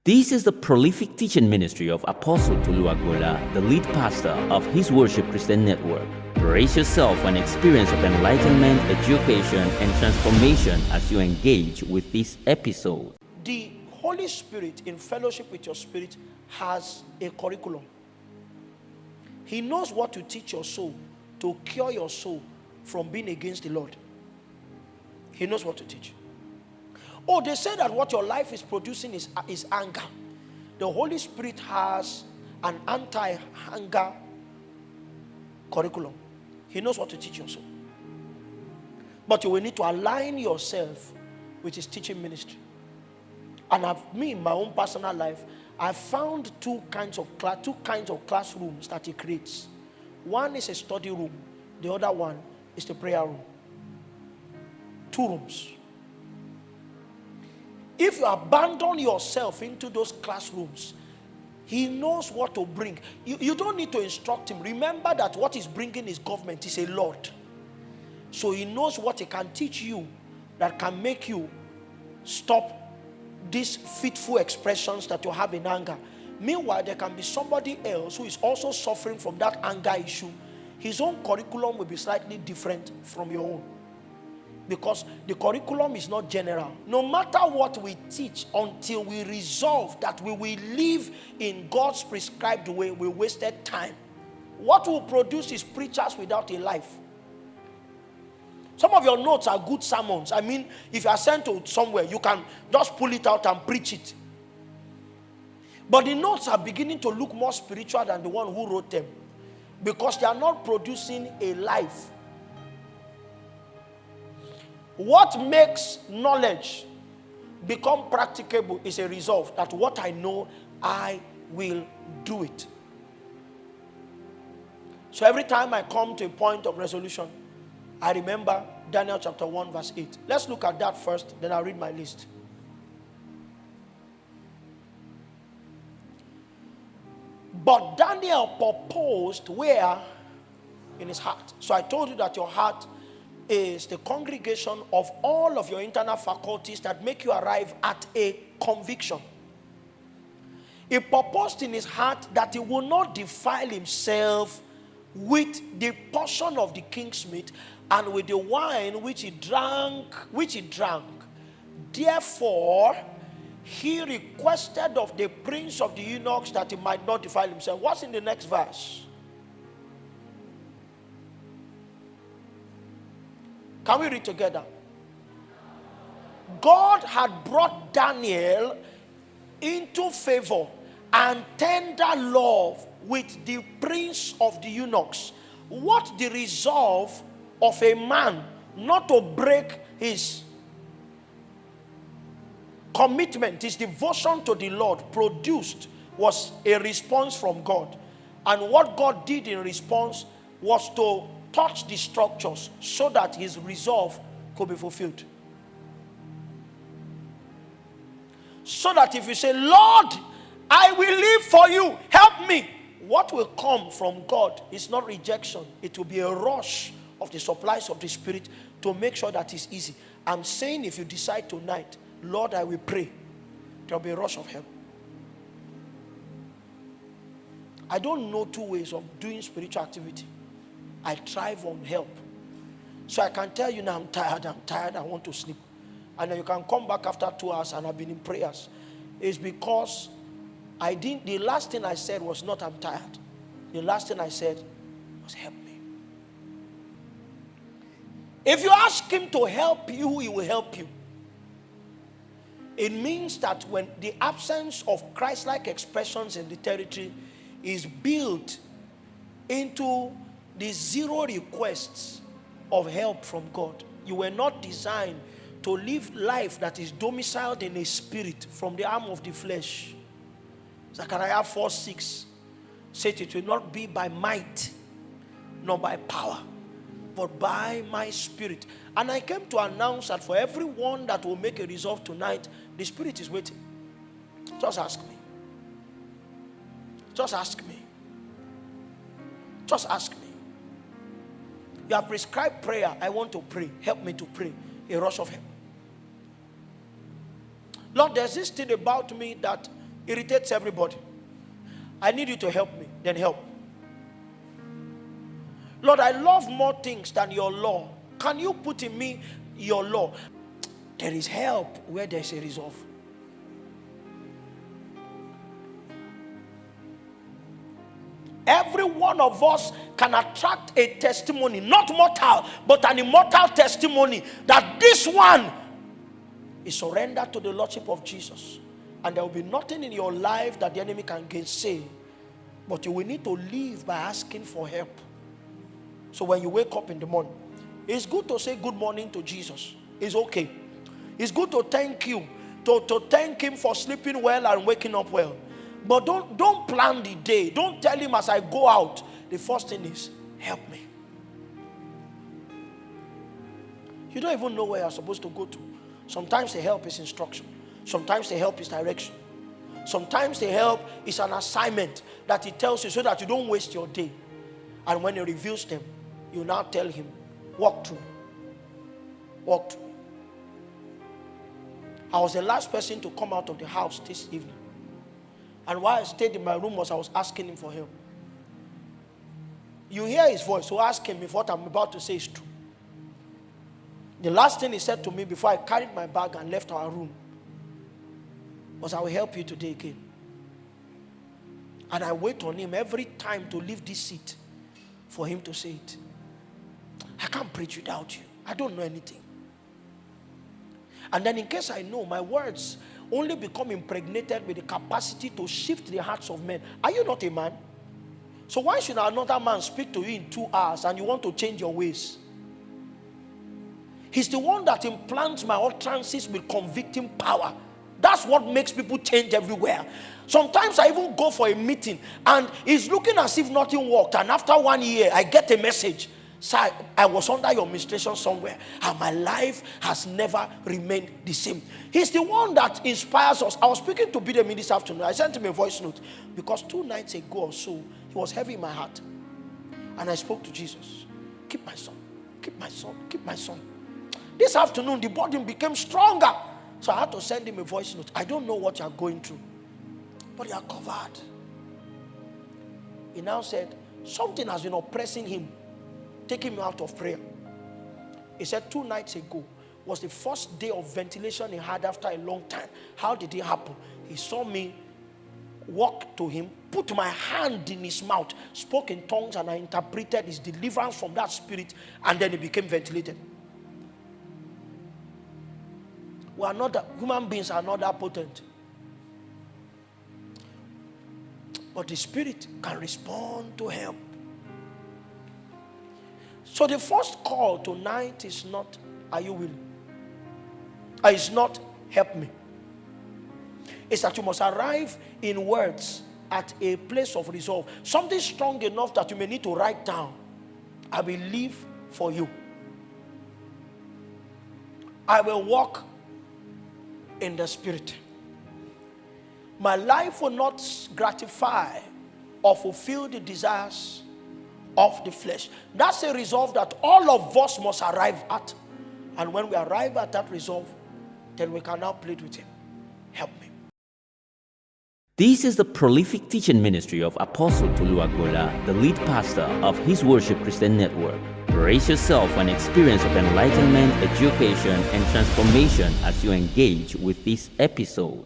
This is the prolific teaching ministry of Apostle Tolu, the lead pastor of His Worship Christian Network. Brace yourself for an experience of enlightenment, education, and transformation as you engage with this episode. The Holy Spirit, in fellowship with your spirit, has a curriculum. He knows what to teach your soul, to cure your soul from being against the Lord. He knows what to teach. Oh, they say that what your life is producing is anger. The Holy Spirit has an anti-anger curriculum. He knows what to teach your soul. But you will need to align yourself with his teaching ministry. And in my own personal life, I found two kinds of classrooms that he creates. One is a study room. The other one is the prayer room. 2 rooms. If you abandon yourself into those classrooms, he knows what to bring. You don't need to instruct him. Remember that what he's bringing is government. He's a Lord. So he knows what he can teach you that can make you stop these fitful expressions that you have in anger. Meanwhile, there can be somebody else who is also suffering from that anger issue. His own curriculum will be slightly different from your own. Because the curriculum is not general. No matter what we teach, until we resolve that we will live in God's prescribed way, we wasted time. What will produce is preachers without a life. Some of your notes are good sermons. I mean, if you are sent to somewhere, you can just pull it out and preach it. But the notes are beginning to look more spiritual than the one who wrote them, because they are not producing a life. What makes knowledge become practicable is a resolve that what I know, I will do it. So every time I come to a point of resolution, I remember Daniel chapter 1 verse 8. Let's look at that first, then I'll read my list. But Daniel purposed where? In his heart. So I told you that your heart is the congregation of all of your internal faculties that make you arrive at a conviction. He purposed in his heart that he will not defile himself with the portion of the king's meat and with the wine which he drank. Therefore, he requested of the prince of the eunuchs that he might not defile himself. What's in the next verse? Can we read together? God had brought Daniel into favor and tender love with the prince of the eunuchs. What the resolve of a man not to break his commitment, his devotion to the Lord produced was a response from God. And what God did in response was to touch the structures so that his resolve could be fulfilled. So that if you say, Lord, I will live for you, help me, what will come from God is not rejection. It will be a rush of the supplies of the Spirit to make sure that it's easy. I'm saying if you decide tonight, Lord, I will pray, there will be a rush of help. I don't know 2 ways of doing spiritual activity. I thrive on help. So I can tell you now, I'm tired, I want to sleep. And then you can come back after 2 hours and I've been in prayers. It's because the last thing I said was not I'm tired. The last thing I said was help me. If you ask him to help you, he will help you. It means that when the absence of Christ-like expressions in the territory is built into the 0 requests of help from God. You were not designed to live life that is domiciled in a spirit from the arm of the flesh. Zechariah 4:6 said it will not be by might, nor by power, but by my spirit. And I came to announce that for everyone that will make a resolve tonight, the Spirit is waiting. Just ask me. Just ask me. Just ask me. You have prescribed prayer. I want to pray. Help me to pray. A rush of help. Lord, there's this thing about me that irritates everybody. I need you to help me. Then help. Lord, I love more things than your law. Can you put in me your law? There is help where there is a resolve. Every one of us can attract a testimony, not mortal, but an immortal testimony that this one is surrendered to the Lordship of Jesus. And there will be nothing in your life that the enemy can gainsay. But you will need to live by asking for help. So when you wake up in the morning, it's good to say good morning to Jesus. It's okay. It's good to thank you, to thank him for sleeping well and waking up well. But don't plan the day. Don't tell him as I go out. The first thing is, help me. You don't even know where you're supposed to go to. Sometimes the help is instruction. Sometimes the help is direction. Sometimes the help is an assignment that he tells you so that you don't waste your day. And when he reveals them, you now tell him, walk through. Walk through. I was the last person to come out of the house this evening. And while I stayed in my room, I was asking him for help. You hear his voice, so ask him if what I'm about to say is true. The last thing he said to me before I carried my bag and left our room was, I will help you today again. And I wait on him every time to leave this seat for him to say it. I can't preach without you. I don't know anything. And then in case I know, my words only become impregnated with the capacity to shift the hearts of men. Are you not a man? So why should another man speak to you in 2 hours and you want to change your ways? He's the one that implants my utterances with convicting power. That's what makes people change everywhere. Sometimes I even go for a meeting and it's looking as if nothing worked. And after 1 year, I get a message. Sir, I was under your administration somewhere and my life has never remained the same. He's the one that inspires us. I was speaking to Bidemi this afternoon. I sent him a voice note because 2 nights ago or so, he was heavy in my heart. And I spoke to Jesus. Keep my son. Keep my son. Keep my son. This afternoon, the burden became stronger. So I had to send him a voice note. I don't know what you're going through, but you're covered. He now said, something has been oppressing him, taking him out of prayer. He said 2 nights ago was the first day of ventilation he had after a long time. How did it happen? He saw me walk to him, put my hand in his mouth, spoke in tongues, and I interpreted his deliverance from that spirit, and then he became ventilated. We are not, human beings are not that potent. But the spirit can respond to help. So the first call tonight is not, are you willing? It's not, help me. It's that you must arrive in words at a place of resolve. Something strong enough that you may need to write down. I will live for you. I will walk in the spirit. My life will not gratify or fulfill the desires of the flesh. That's a resolve that all of us must arrive at. And when we arrive at that resolve, then we can now plead with him. Help me. This is the prolific teaching ministry of Apostle Tolu Agboola, the lead pastor of His Worship Christian Network. Brace yourself for an experience of enlightenment, education, and transformation as you engage with this episode.